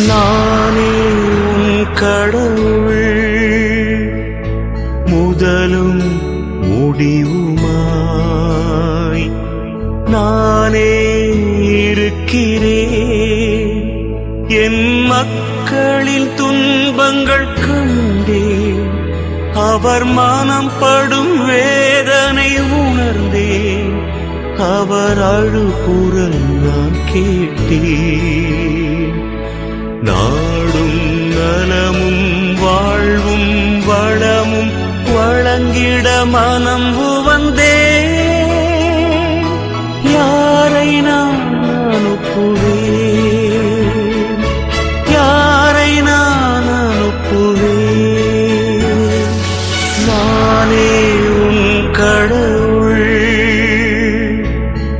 நானே உன் கடவுள், முதலும் முடிவுமாய் நானே இருக்கிறேன். என் மக்களின் துன்பங்கள் கண்டேன், அவர் மனம் படும் வேதனை உணர்ந்தேன். அவர் அழுகுரல் நான் கேட்டேன். நாடும் நலமும் வாழ்வும் வளமும் வழங்கிட மனம் உவந்தே